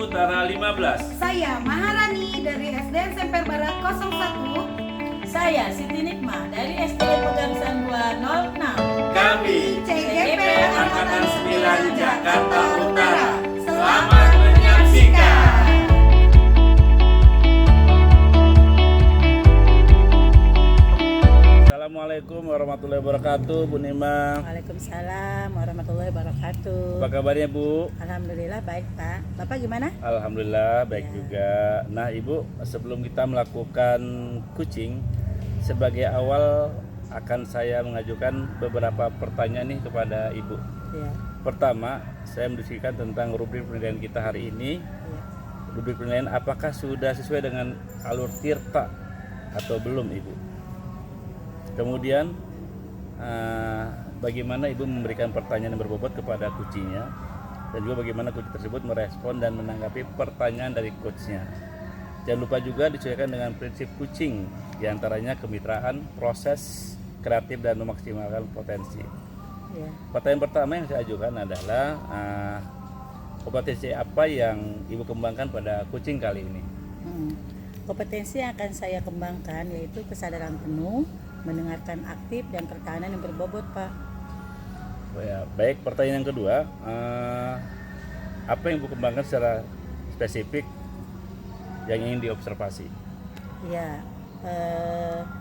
Utara 15. Saya Maharani dari SD SMP Barat 01. Saya Siti Nikmah dari SD Pegangsaan 206. Kami CGP Angkatan 9 Jakarta Utara. Selamat menyaksikan. Assalamualaikum warahmatullahi wabarakatuh, Bu Nima. Waalaikumsalam warahmatullahi wabarakatuh. Apa kabarnya, Bu? Alhamdulillah baik, Pak. Bapak gimana? Alhamdulillah baik Ya. juga. Nah, Ibu, sebelum kita melakukan kucing, sebagai awal akan saya mengajukan beberapa pertanyaan nih kepada Ibu. Ya. Pertama, saya mendiskusikan tentang rubrik penilaian kita hari ini. Ya. Rubrik penilaian apakah sudah sesuai dengan alur tirta atau belum, Ibu? Kemudian bagaimana Ibu memberikan pertanyaan yang berbobot kepada kucinya, dan juga bagaimana kuci tersebut merespon dan menanggapi pertanyaan dari coachnya. Jangan lupa juga disesuaikan dengan prinsip kucing, diantaranya kemitraan, proses, kreatif, dan memaksimalkan potensi. Ya. Pertanyaan pertama yang saya ajukan adalah kompetensi apa yang Ibu kembangkan pada kucing kali ini? Kompetensi yang akan saya kembangkan yaitu kesadaran penuh, mendengarkan aktif, dan pertahanan yang berbobot, Pak. Ya, baik. Pertanyaan yang kedua, apa yang Ibu kembangkan secara spesifik yang ingin diobservasi? Ya,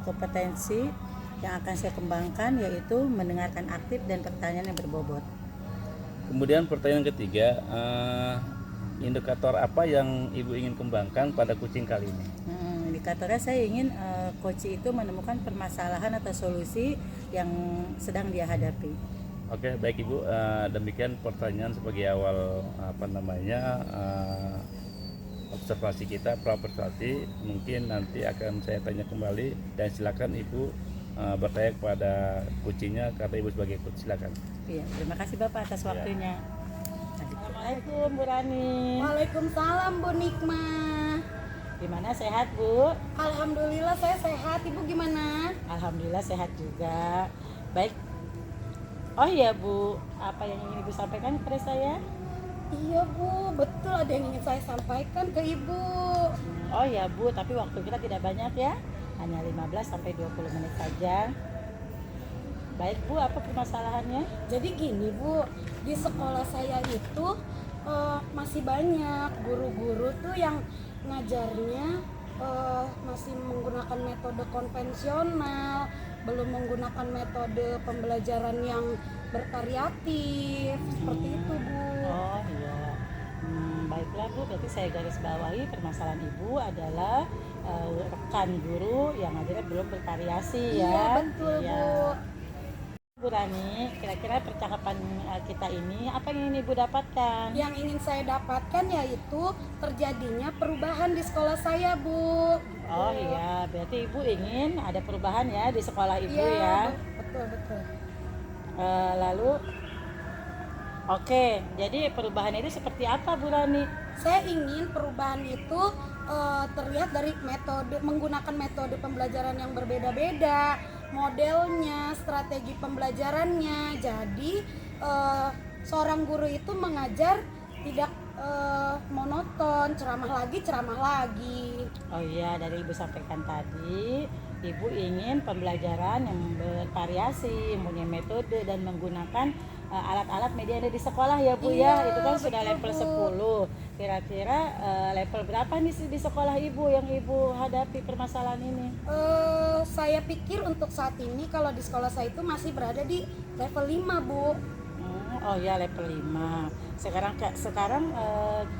kompetensi yang akan saya kembangkan yaitu mendengarkan aktif dan pertanyaan yang berbobot. Kemudian pertanyaan ketiga, indikator apa yang Ibu ingin kembangkan pada kucing kali ini? Indikatornya saya ingin coach itu menemukan permasalahan atau solusi yang sedang dia hadapi. Oke, baik Ibu. Demikian pertanyaan sebagai awal observasi kita, pra-observasi. Mungkin nanti akan saya tanya kembali, dan silakan Ibu bertanya kepada kucingnya karena Ibu sebagai coach. Silakan. Iya, terima kasih Bapak atas waktunya. Assalamualaikum Bu Rani. Waalaikumsalam Bu Nikmah. Gimana, sehat Bu? Alhamdulillah saya sehat. Ibu gimana? Alhamdulillah sehat juga. Baik. Oh iya Bu, apa yang ingin Ibu sampaikan kepada saya? Iya Bu, betul ada yang ingin saya sampaikan ke Ibu. Oh iya Bu, tapi waktu kita tidak banyak ya. Hanya 15 sampai 20 menit saja. Baik Bu, apa permasalahannya? Jadi gini Bu, di sekolah saya itu masih banyak guru-guru tuh yang ngajarnya masih menggunakan metode konvensional, belum menggunakan metode pembelajaran yang bervariatif, seperti itu Bu. Oh iya. Baiklah Bu, berarti saya garis bawahi permasalahan Ibu adalah rekan guru yang ngajarnya belum bervariasi ya. Iya betul Iya. Bu. Bu Rani, kira-kira percakapan kita ini apa yang ingin Ibu dapatkan? Yang ingin saya dapatkan yaitu terjadinya perubahan di sekolah saya Bu. Oh iya, berarti Ibu ingin ada perubahan ya di sekolah Ibu Iya, ya. betul. Lalu, oke, jadi perubahan itu seperti apa Bu Rani? Saya ingin perubahan itu terlihat dari menggunakan metode pembelajaran yang berbeda-beda, modelnya, strategi pembelajarannya. Jadi seorang guru itu mengajar tidak monoton, ceramah lagi. Oh iya, dari Ibu sampaikan tadi, Ibu ingin pembelajaran yang bervariasi, mempunyai metode dan menggunakan alat-alat media yang ada di sekolah ya Bu Iya, ya. Itu kan sudah betul, level Bu. 10. Kira-kira level berapa nih di sekolah Ibu yang Ibu hadapi permasalahan ini? Saya pikir untuk saat ini kalau di sekolah saya itu masih berada di level 5 Bu. Oh ya, level 5. Sekarang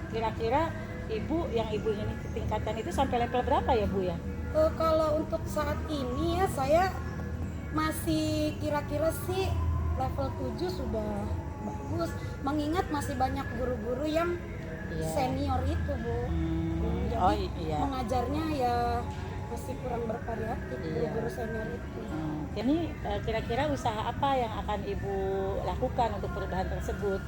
kira-kira Ibu yang Ibu ingin tingkatkan itu sampai level berapa ya Bu ya? Kalau untuk saat ini ya saya masih kira-kira sih level 7 sudah bagus, mengingat masih banyak guru-guru yang Iya. senior itu Bu. Jadi Oh iya. mengajarnya ya masih kurang bervariatif. Iya. Guru-guru senior itu. Ini kira-kira usaha apa yang akan Ibu lakukan untuk perubahan tersebut?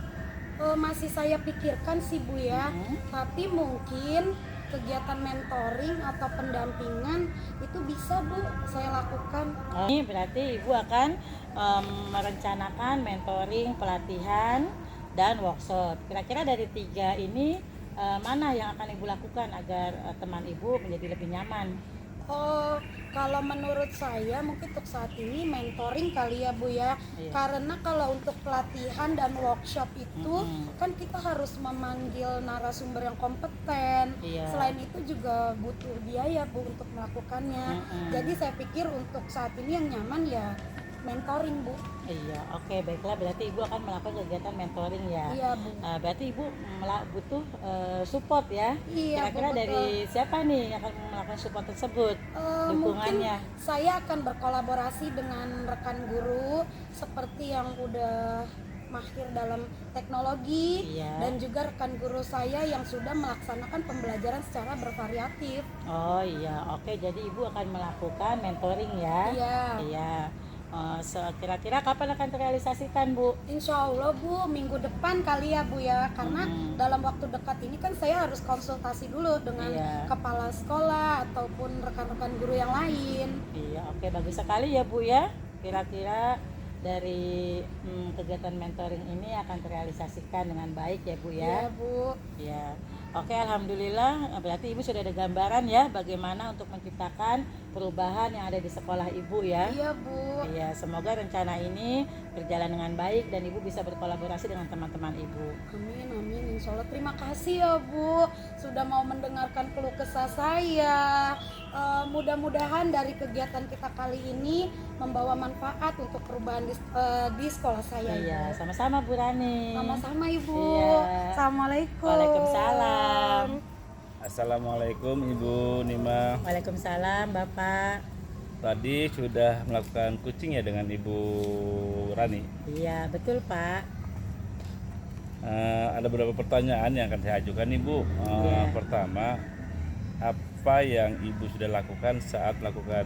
Masih saya pikirkan sih Bu ya, tapi mungkin kegiatan mentoring atau pendampingan itu bisa Bu saya lakukan. Ini berarti Ibu akan merencanakan mentoring, pelatihan, dan workshop. Kira-kira dari 3 ini mana yang akan ibu lakukan agar teman ibu menjadi lebih nyaman? Oh, kalau menurut saya mungkin untuk saat ini mentoring kali ya Bu ya. Iya. Karena kalau untuk pelatihan dan workshop itu Mm-mm. kan kita harus memanggil narasumber yang kompeten. Iya. Selain itu juga butuh biaya Bu untuk melakukannya. Mm-mm. Jadi saya pikir untuk saat ini yang nyaman ya mentoring Bu. Iya, oke, baiklah, berarti ibu akan melakukan kegiatan mentoring ya. Iya Bu. Berarti ibu butuh support ya. Iya, Kira-kira betul. dari siapa nih yang akan melakukan support tersebut? Mungkin Dukungannya. saya akan berkolaborasi dengan rekan guru seperti yang udah mahir dalam teknologi Iya. dan juga rekan guru saya yang sudah melaksanakan pembelajaran secara bervariatif. Oh iya, oke, jadi ibu akan melakukan mentoring ya. Iya. Iya. Kira-kira kapan akan terrealisasikan Bu? Insya Allah Bu, minggu depan kali ya Bu ya, karena dalam waktu dekat ini kan saya harus konsultasi dulu dengan Iya. kepala sekolah ataupun rekan-rekan guru yang lain. Iya, oke, bagus sekali ya Bu ya. Kira-kira dari kegiatan mentoring ini akan terrealisasikan dengan baik ya Bu Iya ya. Bu. Ya, oke, alhamdulillah. Berarti ibu sudah ada gambaran ya bagaimana untuk menciptakan perubahan yang ada di sekolah ibu ya. Iya Bu. Iya, semoga rencana ini berjalan dengan baik dan ibu bisa berkolaborasi dengan teman-teman ibu. Amin, amin, insya Allah. Terima kasih ya Bu sudah mau mendengarkan keluh kesah saya. Mudah-mudahan dari kegiatan kita kali ini membawa manfaat untuk perubahan di sekolah saya. Iya, sama-sama Bu Rani. Sama-sama Ibu. Iya. Assalamualaikum. Waalaikumsalam. Assalamualaikum Ibu Nima. Waalaikumsalam Bapak. Tadi sudah melakukan coaching ya dengan Ibu Rani. Iya, betul Pak. Ada beberapa pertanyaan yang akan saya ajukan Ibu. Iya. Pertama, apa yang Ibu sudah lakukan saat melakukan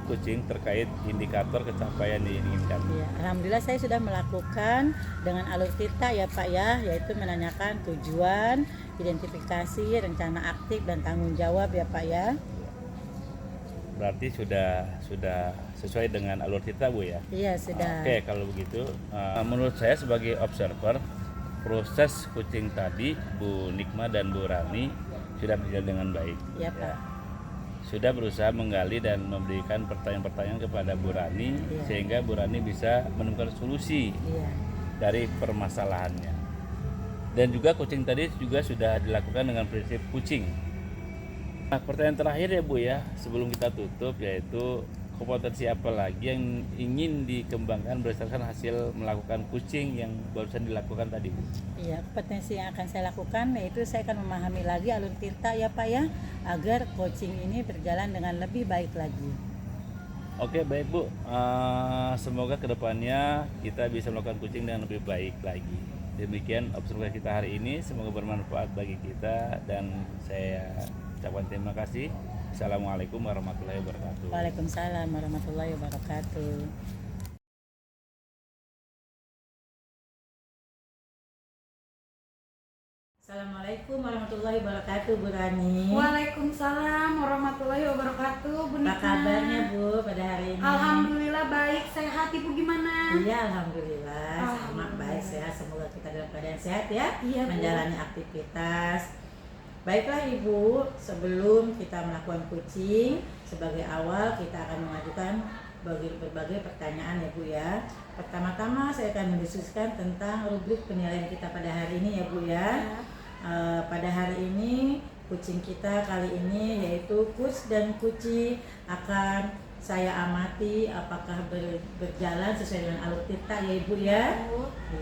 coaching terkait indikator capaian yang diinginkan? Ya, alhamdulillah saya sudah melakukan dengan alur kita ya Pak ya, yaitu menanyakan tujuan, identifikasi, rencana aktif dan tanggung jawab ya Pak ya. Berarti sudah sesuai dengan alur kita Bu ya? Iya sudah. Oke, kalau begitu menurut saya sebagai observer, proses coaching tadi Bu Nikma dan Bu Rani sudah berjalan dengan baik. Iya Pak. Sudah berusaha menggali dan memberikan pertanyaan-pertanyaan kepada Bu Rani Iya. sehingga Bu Rani bisa menemukan solusi Iya. dari permasalahannya. Dan juga coaching tadi juga sudah dilakukan dengan prinsip coaching. Nah, pertanyaan terakhir ya Bu ya, sebelum kita tutup, yaitu kompetensi apa lagi yang ingin dikembangkan berdasarkan hasil melakukan coaching yang barusan dilakukan tadi Bu? Iya, kompetensi yang akan saya lakukan yaitu saya akan memahami lagi alur kita ya Pak ya, agar coaching ini berjalan dengan lebih baik lagi. Oke, baik Bu. Semoga kedepannya kita bisa melakukan coaching dengan lebih baik lagi. Demikian observasi kita hari ini. Semoga bermanfaat bagi kita dan saya ucapkan terima kasih. Assalamualaikum warahmatullahi wabarakatuh. Waalaikumsalam warahmatullahi wabarakatuh. Assalamualaikum warahmatullahi wabarakatuh Bu Rani. Waalaikumsalam warahmatullahi wabarakatuh. Bu Apa Nikma. kabarnya Bu pada hari ini? Alhamdulillah baik, sehat Ibu gimana? Iya, alhamdulillah sama Alhamdulillah. baik sehat. Semoga kita dalam keadaan sehat ya, Iya, Bu. menjalani aktivitas. Baiklah Ibu, sebelum kita melakukan coaching, sebagai awal kita akan mengajukan berbagai pertanyaan ya Bu ya. Pertama-tama saya akan mendiskusikan tentang rubrik penilaian kita pada hari ini ya Bu ya. Pada hari ini coaching kita kali ini yaitu coach dan coachee akan saya amati apakah berjalan sesuai dengan alur kita ya Ibu ya.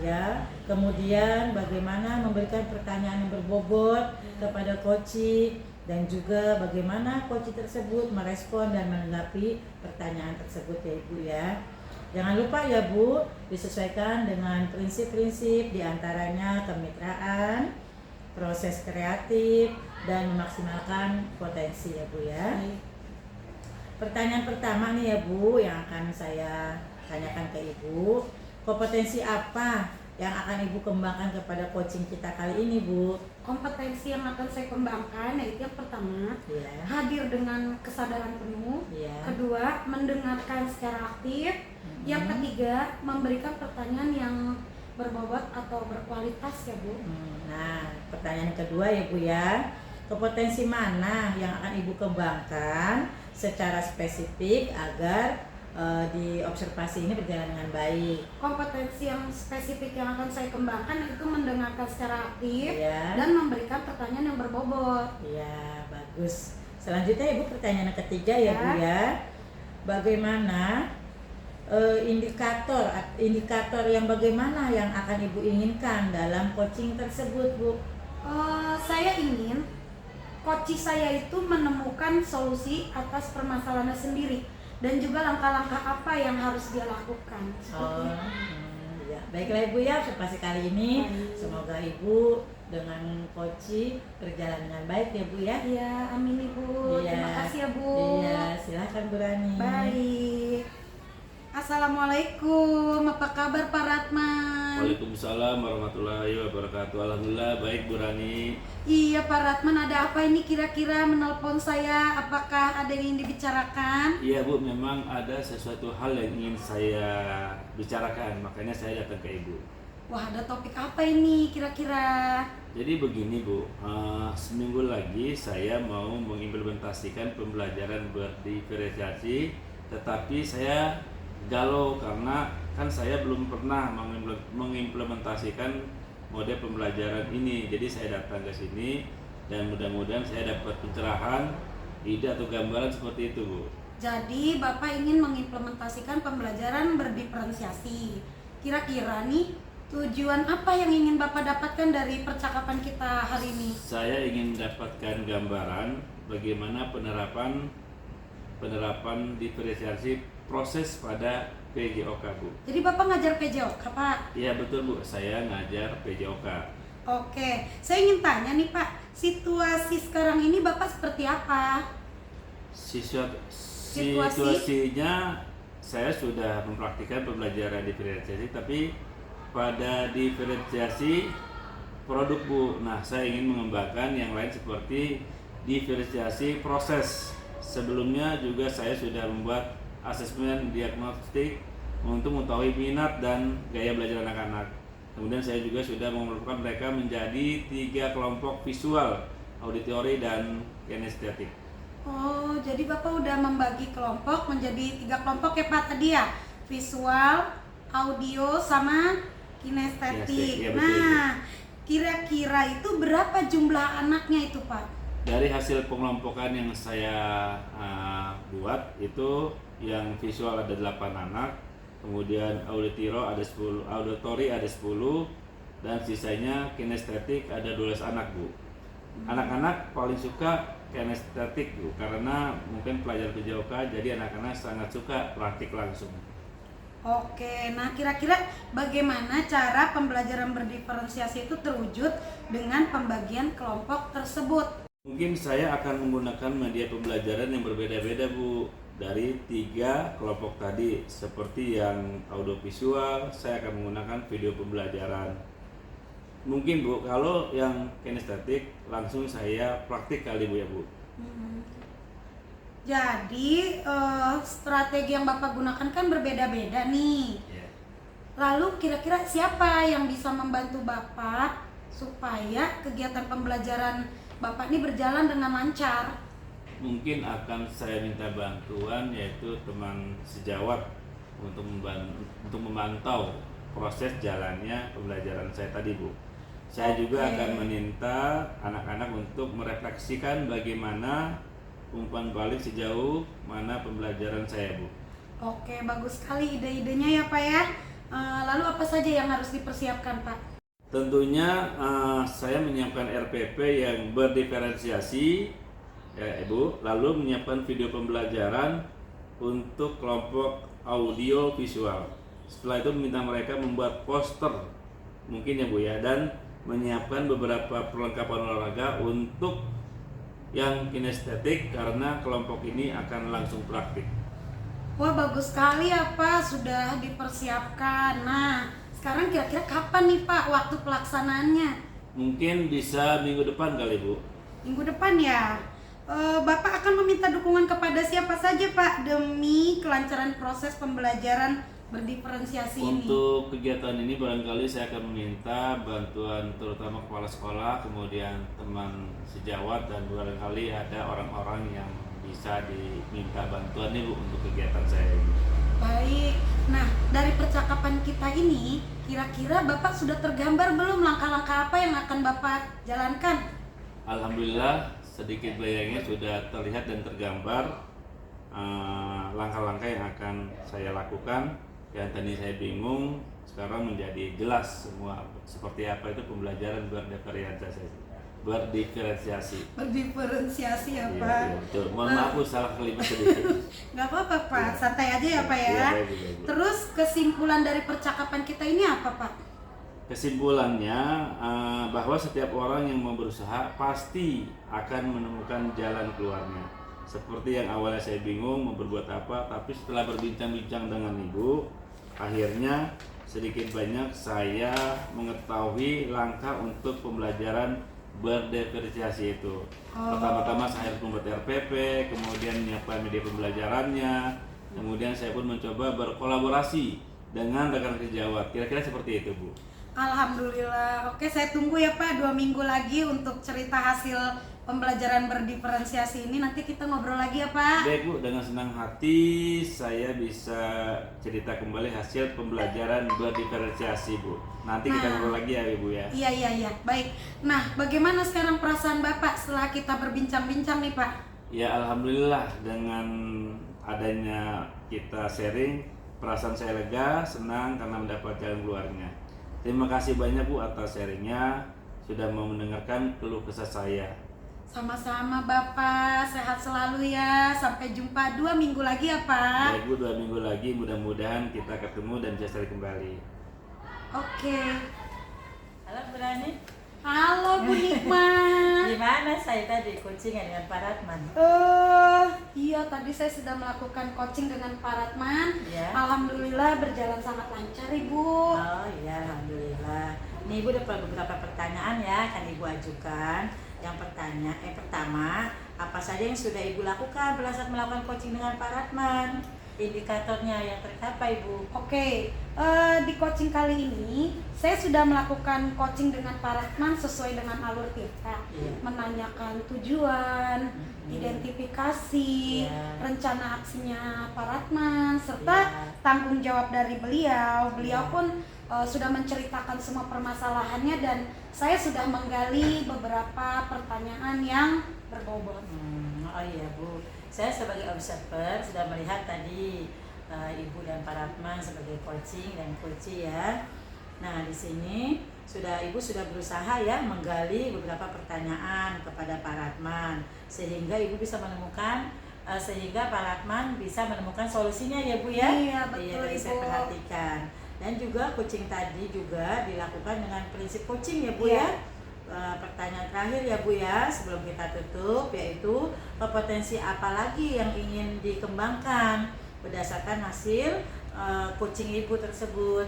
Ya, kemudian bagaimana memberikan pertanyaan yang berbobot kepada coachee dan juga bagaimana coachee tersebut merespon dan menanggapi pertanyaan tersebut ya Ibu ya. Jangan lupa ya Bu, disesuaikan dengan prinsip-prinsip diantaranya kemitraan, proses kreatif, dan memaksimalkan potensi ya Bu ya. Pertanyaan pertama nih ya Bu yang akan saya tanyakan ke Ibu, kompetensi apa yang akan Ibu kembangkan kepada coaching kita kali ini Bu? Kompetensi yang akan saya kembangkan yaitu yang pertama, Ya. hadir dengan kesadaran penuh. Ya. Kedua, mendengarkan secara aktif. Yang ketiga, memberikan pertanyaan yang berbobot atau berkualitas ya Bu. Nah, pertanyaan kedua ya Bu ya, kompetensi mana yang akan Ibu kembangkan secara spesifik agar di observasi ini berjalan dengan baik? Kompetensi yang spesifik yang akan saya kembangkan itu mendengarkan secara aktif Iya. dan memberikan pertanyaan yang berbobot. Iya, bagus. Selanjutnya Ibu pertanyaan yang ketiga ya Bu ya. Bagaimana indikator yang bagaimana yang akan Ibu inginkan dalam coaching tersebut Bu? Saya ingin coach saya itu menemukan solusi atas permasalahannya sendiri dan juga langkah-langkah apa yang harus dia lakukan. Seperti itu. Ya. Baiklah Ibu ya, observasi kali ini Baik. semoga Ibu dengan coaching berjalan dengan baik ya Bu ya. Iya, amin Ibu. Iya. Terima kasih ya Bu. Iya, silakan Bu Rani. Baik. Assalamualaikum, apa kabar Pak Ratman? Waalaikumsalam warahmatullahi wabarakatuh. Alhamdulillah baik Bu Rani. Iya Pak Ratman, ada apa ini kira-kira menelpon saya? Apakah ada yang ingin dibicarakan? Iya Bu, memang ada sesuatu hal yang ingin saya bicarakan, makanya saya datang ke Ibu. Wah, ada topik apa ini kira-kira? Jadi begini Bu, seminggu lagi saya mau mengimplementasikan pembelajaran berdiferensiasi, tetapi saya galau karena kan saya belum pernah mengimplementasikan mode pembelajaran ini. Jadi saya datang ke sini dan mudah-mudahan saya dapat pencerahan, ide atau gambaran seperti itu Bu. Jadi Bapak ingin mengimplementasikan pembelajaran berdiferensiasi. Kira-kira nih tujuan apa yang ingin Bapak dapatkan dari percakapan kita hari ini? Saya ingin mendapatkan gambaran bagaimana penerapan diferensiasi proses pada PJOK Bu. Jadi Bapak ngajar PJOK, Pak? Iya betul Bu, saya ngajar PJOK. Oke, saya ingin tanya nih Pak, situasi sekarang ini Bapak seperti apa? Situasinya saya sudah mempraktikkan pembelajaran diferensiasi, tapi pada diferensiasi produk Bu. Nah, saya ingin mengembangkan yang lain seperti diferensiasi proses. Sebelumnya juga saya sudah membuat asesmen diagnostik untuk mengetahui minat dan gaya belajar anak-anak. Kemudian saya juga sudah mengumpulkan mereka menjadi 3 kelompok visual, auditori, dan kinestetik. Oh, jadi Bapak udah membagi kelompok menjadi 3 kelompok ya Pak tadi ya? Visual, audio, sama kinestetik. Kinestetik, ya, betul, Nah, kira-kira itu berapa jumlah anaknya itu Pak? Dari hasil pengelompokan yang saya buat itu yang visual ada 8 anak, kemudian auditori ada 10, dan sisanya kinestetik ada 12 anak Bu. Anak-anak paling suka kinestetik Bu, karena mungkin pelajaran PJOK jadi anak-anak sangat suka praktik langsung. Oke, nah kira-kira bagaimana cara pembelajaran berdiferensiasi itu terwujud dengan pembagian kelompok tersebut? Mungkin saya akan menggunakan media pembelajaran yang berbeda-beda Bu. Dari 3 kelompok tadi, seperti yang audiovisual, saya akan menggunakan video pembelajaran. Mungkin Bu, kalau yang kinestetik langsung saya praktik kali Bu ya Bu. Jadi strategi yang Bapak gunakan kan berbeda-beda nih. Ya. Lalu kira-kira siapa yang bisa membantu Bapak supaya kegiatan pembelajaran Bapak ini berjalan dengan lancar? Mungkin akan saya minta bantuan yaitu teman sejawat untuk memantau proses jalannya pembelajaran saya tadi Bu. Saya juga akan meminta anak-anak untuk merefleksikan bagaimana umpan balik sejauh mana pembelajaran saya Bu. Oke, bagus sekali ide-idenya ya Pak ya. Lalu apa saja yang harus dipersiapkan Pak? Tentunya saya menyiapkan RPP yang berdiferensiasi ya Ibu, lalu menyiapkan video pembelajaran untuk kelompok audio visual. Setelah itu meminta mereka membuat poster mungkin ya Bu ya, dan menyiapkan beberapa perlengkapan olahraga untuk yang kinestetik karena kelompok ini akan langsung praktik. Wah, bagus sekali ya Pak, sudah dipersiapkan. Nah, sekarang kira-kira kapan nih Pak waktu pelaksanaannya? Mungkin bisa minggu depan kali Bu. Minggu depan ya. Bapak akan meminta dukungan kepada siapa saja Pak demi kelancaran proses pembelajaran berdiferensiasi ini? Untuk kegiatan ini barangkali saya akan meminta bantuan terutama kepala sekolah, kemudian teman sejawat, dan barangkali ada orang-orang yang bisa diminta bantuan nih Bu untuk kegiatan saya ini. Baik, nah dari percakapan kita ini, kira-kira Bapak sudah tergambar belum langkah-langkah apa yang akan Bapak jalankan? Alhamdulillah sedikit bayangnya sudah terlihat dan tergambar langkah-langkah yang akan saya lakukan. Yang tadi saya bingung, sekarang menjadi jelas semua seperti apa itu pembelajaran berdiferensiasi. Berdiferensiasi ya Iya, Pak? iya, betul. Mohon maaf Bu, salah kalimat sedikit. Nggak apa-apa Pak, santai aja ya Pak ya. Iya, baik, baik, baik. Terus kesimpulan dari percakapan kita ini apa Pak? Kesimpulannya bahwa setiap orang yang mau berusaha pasti akan menemukan jalan keluarnya. Seperti yang awalnya saya bingung mau berbuat apa, tapi setelah berbincang-bincang dengan Ibu, akhirnya sedikit banyak saya mengetahui langkah untuk pembelajaran berdiferensiasi itu. Pertama-tama saya harus membuat RPP, kemudian menyiapkan media pembelajarannya, kemudian saya pun mencoba berkolaborasi dengan rekan sejawat. Kira-kira seperti itu Bu. Alhamdulillah. Oke, saya tunggu ya Pak 2 minggu lagi untuk cerita hasil pembelajaran berdiferensiasi ini. Nanti kita ngobrol lagi ya Pak. Baik Bu, dengan senang hati saya bisa cerita kembali hasil pembelajaran berdiferensiasi Bu. Nanti kita ngobrol lagi ya Ibu ya. Iya. Baik. Nah, bagaimana sekarang perasaan Bapak setelah kita berbincang-bincang nih Pak? Ya Alhamdulillah, dengan adanya kita sharing, perasaan saya lega, senang karena mendapat jalan keluarnya. Terima kasih banyak Bu atas sharingnya, sudah mau mendengarkan keluh kesah saya. Sama-sama Bapak, sehat selalu ya. Sampai jumpa 2 minggu lagi ya Pak. Baik Bu, 2 minggu lagi mudah-mudahan kita ketemu dan bisa sharing kembali. Oke. Halo Bu Rani, Halo Bu Nikmat. gimana saya tadi coaching dengan Pak Ratman? Iya tadi saya sudah melakukan coaching dengan Pak Ratman. Ya. Alhamdulillah berjalan sangat lancar Ibu. Oh iya, alhamdulillah. Nih Ibu dapat beberapa pertanyaan ya akan Ibu ajukan. Yang pertama, apa saja yang sudah Ibu lakukan pada saat melakukan coaching dengan Pak Ratman? Indikatornya yang tercapai Bu. Oke, di coaching kali ini saya sudah melakukan coaching dengan Pak Ratman sesuai dengan alur kita. Iya. Menanyakan tujuan, identifikasi, Iya. rencana aksinya Pak Ratman, serta Iya. tanggung jawab dari beliau. Beliau Iya. pun sudah menceritakan semua permasalahannya dan saya sudah menggali beberapa pertanyaan yang berbobot. Oh iya Bu, saya sebagai observer sudah melihat tadi Ibu dan Pak Ratman sebagai coaching dan coachee ya. Nah di sini Ibu sudah berusaha ya menggali beberapa pertanyaan kepada Pak Ratman sehingga Ibu bisa menemukan sehingga Pak Ratman bisa menemukan solusinya ya Bu ya. Iya, betul, tadi saya Ibu. perhatikan. Dan juga coaching tadi juga dilakukan dengan prinsip coaching ya Bu Iya. ya. Pertanyaan terakhir ya Bu ya sebelum kita tutup, yaitu potensi apa lagi yang ingin dikembangkan berdasarkan hasil coaching Ibu tersebut.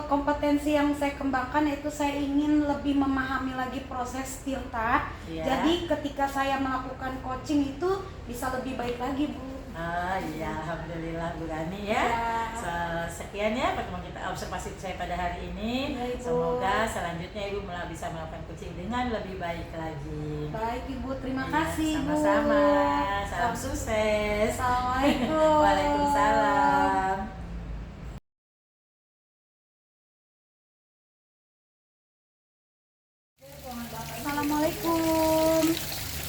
Kompetensi yang saya kembangkan yaitu saya ingin lebih memahami lagi proses tirta. Iya. Jadi ketika saya melakukan coaching itu bisa lebih baik lagi Bu. Iya, alhamdulillah Bu Rani ya. Sekian ya pertemuan kita observasi saya pada hari ini. Ya, Ibu. Semoga selanjutnya Ibu bisa melakukan coaching dengan lebih baik lagi. Baik Ibu, terima Iya, kasih Bu. sama-sama. Salam sukses. Assalamualaikum. Waalaikumsalam. Assalamualaikum.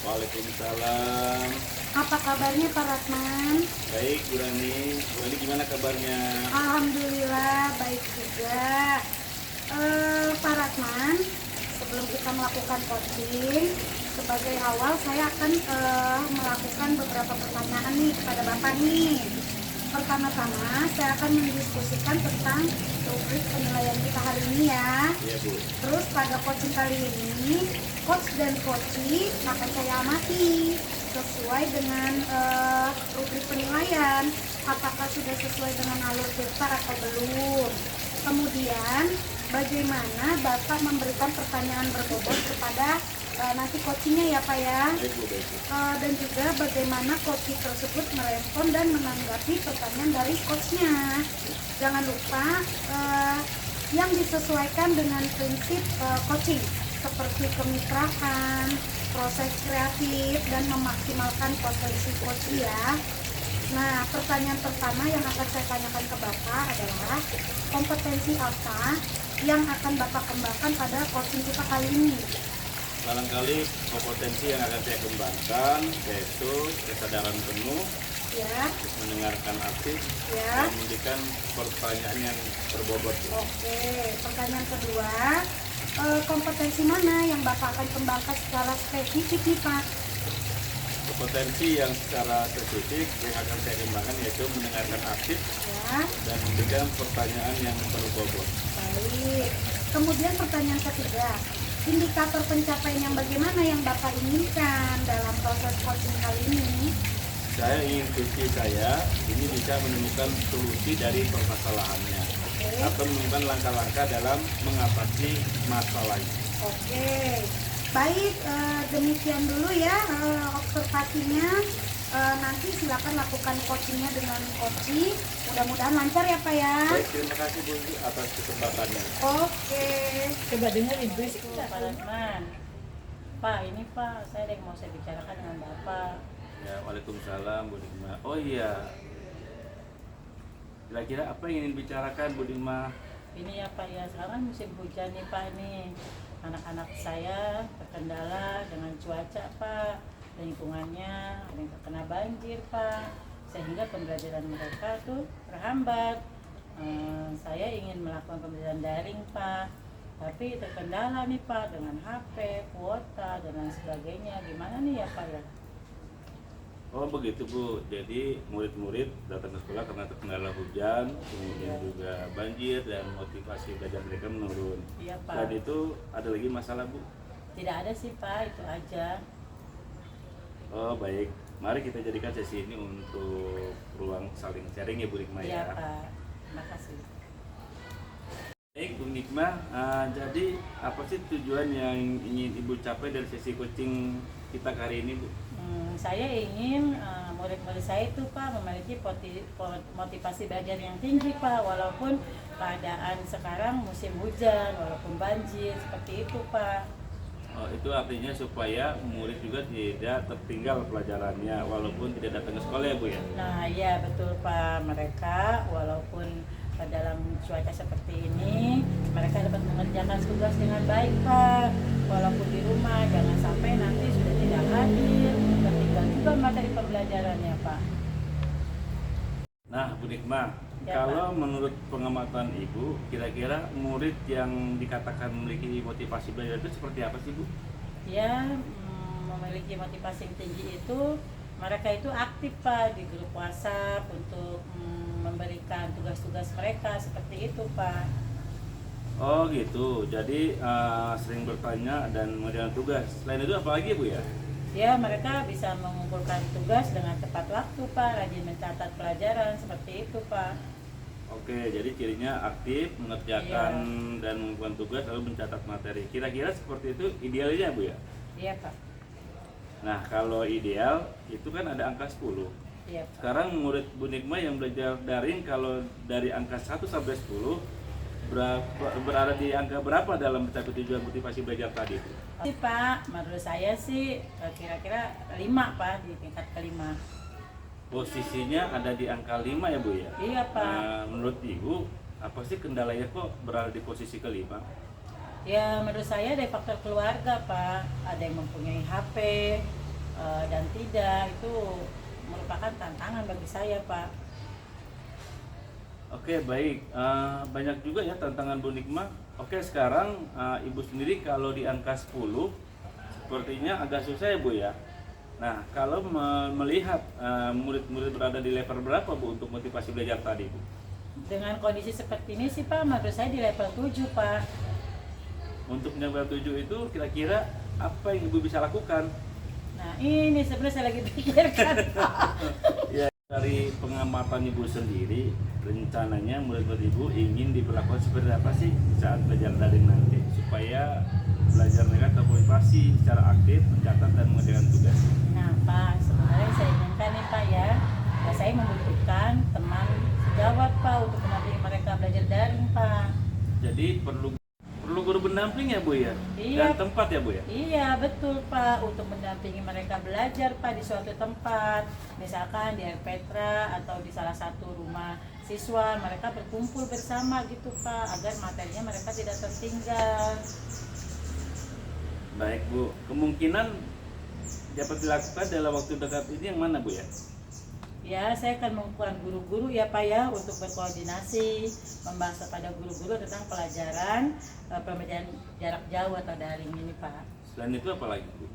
Waalaikumsalam. Apa kabarnya Pak Ratman? Baik Bu Rani, gimana kabarnya? Alhamdulillah baik juga. Pak Ratman, sebelum kita melakukan coaching, sebagai awal saya akan melakukan beberapa pertanyaan nih kepada Bapak nih. Pertama-tama saya akan mendiskusikan tentang rubrik penilaian kita hari ini ya. Iya Bu. Terus pada coaching kali ini, coach dan coachee akan saya amati sesuai dengan rubrik penilaian. Apakah sudah sesuai dengan alur kita atau belum? Kemudian, bagaimana Bapak memberikan pertanyaan berbobot kepada nanti coachingnya ya Pak ya. Baik Bu, baik Bu. Dan juga bagaimana coaching tersebut merespon dan menanggapi pertanyaan dari coachnya. Jangan lupa yang disesuaikan dengan prinsip coaching seperti kemitraan, proses kreatif, dan memaksimalkan potensi coach ya. Nah, pertanyaan pertama yang akan saya tanyakan ke Bapak adalah kompetensi apa yang akan Bapak kembangkan pada coaching kita kali ini? Barangkali kompetensi yang akan saya kembangkan yaitu kesadaran penuh, Ya, mendengarkan aktif, ya. dan memberikan pertanyaan yang berbobot. Oke, pertanyaan kedua, kompetensi mana yang Bapak akan kembangkan secara spesifik nih Pak? Kompetensi yang secara spesifik yang akan saya kembangkan yaitu mendengarkan aktif Ya, dan memberikan pertanyaan yang berbobot. baik. Kemudian pertanyaan ketiga, indikator pencapaian yang bagaimana yang Bapak inginkan dalam proses coaching kali ini? Saya ingin visi saya ini bisa menemukan solusi dari permasalahannya Oke. atau menemukan langkah-langkah dalam mengatasi masalahnya. Oke, baik, demikian dulu ya observasinya. Nanti silakan lakukan coachingnya dengan coaching. Mudah-mudahan lancar ya Pak ya. Baik, terima kasih Bu atas kesempatannya. Oke. Coba dengerin berisik Pak Rasman. Pak, ini Pak, saya ada yang mau saya bicarakan dengan Bapak. Ya, Waalaikumsalam Bu Digma. Oh iya. Kira-kira apa yang ingin dibicarakan Bu Digma? Ini ya Pak ya, sekarang kan musim hujan nih Pak nih. Anak-anak saya terkendala dengan cuaca Pak. Lingkungannya ada yang terkena banjir Pak. Sehingga pembelajaran mereka tuh terhambat. Saya ingin melakukan pembelajaran daring Pak. Tapi terkendala nih Pak dengan HP, kuota, dan lain sebagainya. Gimana nih ya Pak ya? Oh begitu Bu, jadi murid-murid datang ke sekolah karena terkendala hujan, kemudian juga banjir dan motivasi belajar mereka menurun. Iya Pak. Selain itu ada lagi masalah Bu? Tidak ada sih Pak, itu aja. Oh baik, mari kita jadikan sesi ini untuk ruang saling sharing ya Bu Nikma Iya ya. Pak, terima kasih. Baik Bu Nikma, jadi apa sih tujuan yang ingin Ibu capai dari sesi coaching kita hari ini Bu? Saya ingin murid-murid saya itu Pak memiliki motivasi belajar yang tinggi Pak, walaupun keadaan sekarang musim hujan, walaupun banjir, seperti itu Pak. Oh, itu artinya supaya murid juga tidak tertinggal pelajarannya walaupun tidak datang ke sekolah ya Bu ya? Nah iya betul Pak, mereka walaupun dalam cuaca seperti ini mereka dapat mengerjakan tugas dengan baik Pak, walaupun di rumah jangan sampai nanti sudah tidak hadir, tertinggal juga materi pembelajarannya Pak. Nah Bu Nikma, Ya, kalau menurut pengamatan Ibu, kira-kira murid yang dikatakan memiliki motivasi belajar itu seperti apa sih Bu? Ya, memiliki motivasi yang tinggi itu mereka itu aktif Pak di grup WhatsApp untuk memberikan tugas-tugas mereka seperti itu Pak. Oh gitu, jadi sering bertanya dan mengerjakan tugas. Selain itu apa lagi Bu ya? Ya, mereka bisa mengumpulkan tugas dengan tepat waktu Pak, rajin mencatat pelajaran seperti itu Pak. Oke, jadi cirinya aktif, mengerjakan dan mengumpulkan tugas lalu mencatat materi. Kira-kira seperti itu idealnya Bu ya? Iya Pak. Nah kalau ideal itu kan ada angka 10. Iya Pak. Sekarang murid Bu Nikma yang belajar daring kalau dari angka 1 sampai 10 berada di angka berapa dalam mencapai tujuan motivasi belajar tadi itu? Sih Pak, menurut saya sih kira-kira 5 Pak, di tingkat kelima. Posisinya ada di angka 5 ya Bu ya? Iya Pak. Nah, menurut Ibu apa sih kendalanya kok berada di posisi kelima? Ya menurut saya dari faktor keluarga Pak, ada yang mempunyai HP dan tidak, itu merupakan tantangan bagi saya Pak. Oke baik, banyak juga ya tantangan Bu Nikma. Oke sekarang Ibu sendiri kalau di angka 10 sepertinya agak susah ya Bu ya. Nah kalau melihat murid-murid berada di level berapa Bu untuk motivasi belajar tadi Bu? Dengan kondisi seperti ini sih Pak, menurut saya di level 7 Pak. Untuk level 7 itu kira-kira apa yang Ibu bisa lakukan? Nah ini sebenarnya saya lagi pikirkan Pak. Ya dari pengamatan Ibu sendiri, rencananya murid-murid Ibu ingin diperlakukan seperti apa sih saat belajar daring nanti supaya belajar mereka termotivasi secara aktif, mencatat dan mengerjakan tugas. Nah Pak, sebenarnya saya inginkan nih Pak ya, saya membutuhkan teman sejawat Pak untuk mendampingi mereka belajar daring Pak. Jadi perlu guru pendamping ya Bu ya? Iya. Dan tempat ya Bu ya? Iya betul Pak, untuk mendampingi mereka belajar Pak di suatu tempat, misalkan di Air Petra atau di salah satu rumah siswa, mereka berkumpul bersama gitu Pak, agar materinya mereka tidak tertinggal. Baik Bu, kemungkinan dapat dilakukan dalam waktu dekat ini yang mana Bu ya? Ya, saya akan mengumpulkan guru-guru ya Pak ya untuk berkoordinasi, membahas kepada guru-guru tentang pelajaran pembelajaran jarak jauh atau daring ini Pak. Selain itu apa lagi Bu?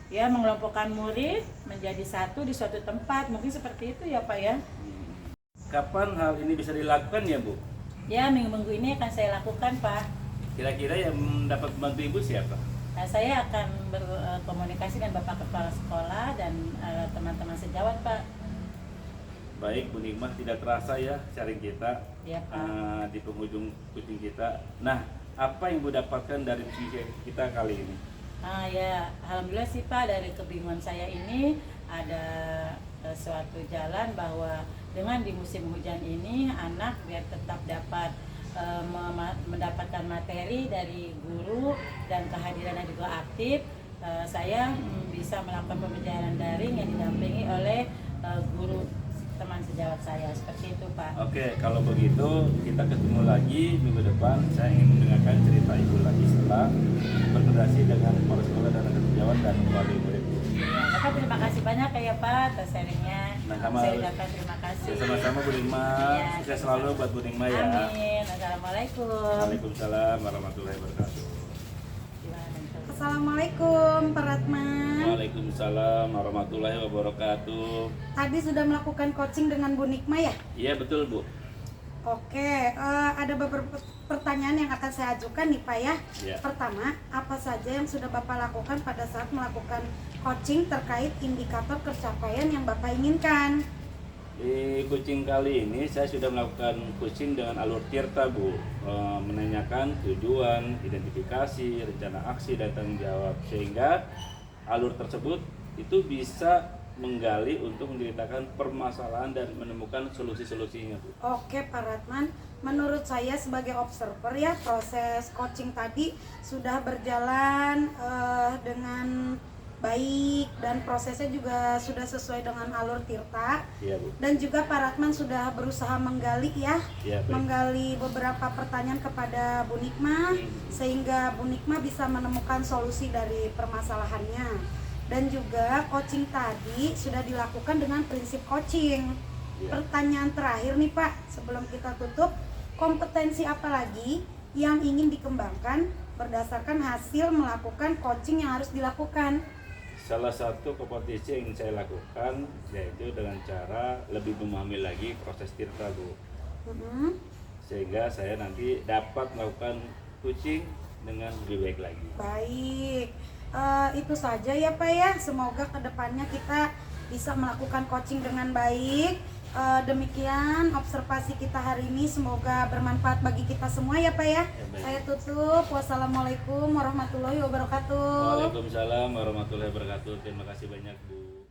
Ya, mengelompokkan murid menjadi satu di suatu tempat, mungkin seperti itu ya Pak ya. Kapan hal ini bisa dilakukan ya Bu? Ya, minggu-minggu ini akan saya lakukan Pak. Kira-kira yang dapat membantu Ibu siapa? Nah, saya akan berkomunikasi dengan Bapak Kepala Sekolah dan teman-teman sejawat Pak. Baik Bu Nikmah, tidak terasa ya sharing kita Ya Pak. di penghujung kucing kita. Nah, apa yang Bu dapatkan dari kucing kita kali ini? Ya, alhamdulillah sih Pak, dari kebingungan saya ini ada suatu jalan bahwa dengan di musim hujan ini anak biar tetap dapat mendapatkan materi dari guru dan kehadirannya juga aktif, saya bisa melakukan pembelajaran daring yang didampingi oleh guru teman sejawat saya, seperti itu Pak. Oke, kalau begitu kita ketemu lagi minggu depan. Saya ingin mendengarkan cerita Ibu lagi setelah berkoordinasi dengan kepala sekolah dan anak sejawat dan wali murid. Ya, Bapak terima kasih banyak ya Pak atas sharingnya. Nah, sama- Saya ucapkan terima kasih. Ya, sama-sama Bu Nikmah. Iya, Sukses selalu buat Bu Nikmah ya. Amin. Assalamualaikum. Waalaikumsalam warahmatullahi wabarakatuh. Gimana, Tante? Assalamualaikum Pak Ratman. Waalaikumsalam warahmatullahi wabarakatuh. Tadi sudah melakukan coaching dengan Bu Nikma ya? Iya betul Bu. Oke, ada beberapa pertanyaan yang akan saya ajukan nih Pak ya. Ya. Pertama, apa saja yang sudah Bapak lakukan pada saat melakukan coaching terkait indikator pencapaian yang Bapak inginkan? Di coaching kali ini saya sudah melakukan coaching dengan alur tirta Bu, menanyakan tujuan, identifikasi, rencana aksi dan tanggung jawab, sehingga alur tersebut itu bisa menggali untuk menceritakan permasalahan dan menemukan solusi-solusinya Bu. Oke Pak Ratman, menurut saya sebagai observer ya, proses coaching tadi sudah berjalan dengan baik dan prosesnya juga sudah sesuai dengan alur tirta. Iya Bu. Dan juga Pak Ratman sudah berusaha menggali ya, Iya, baik. menggali beberapa pertanyaan kepada Bu Nikmah sehingga Bu Nikmah bisa menemukan solusi dari permasalahannya. Dan juga coaching tadi sudah dilakukan dengan prinsip coaching. Iya. Pertanyaan terakhir nih Pak, sebelum kita tutup, kompetensi apa lagi yang ingin dikembangkan berdasarkan hasil melakukan coaching yang harus dilakukan? Salah satu kompetisi yang ingin saya lakukan yaitu dengan cara lebih memahami lagi proses tirta Bu, Mhm. sehingga saya nanti dapat melakukan coaching dengan lebih baik lagi. Baik, itu saja ya Pak ya. Semoga kedepannya kita bisa melakukan coaching dengan baik. Demikian observasi kita hari ini, semoga bermanfaat bagi kita semua ya Pak ya. baik. Saya tutup. Wassalamualaikum warahmatullahi wabarakatuh. Waalaikumsalam warahmatullahi wabarakatuh. Terima kasih banyak Bu.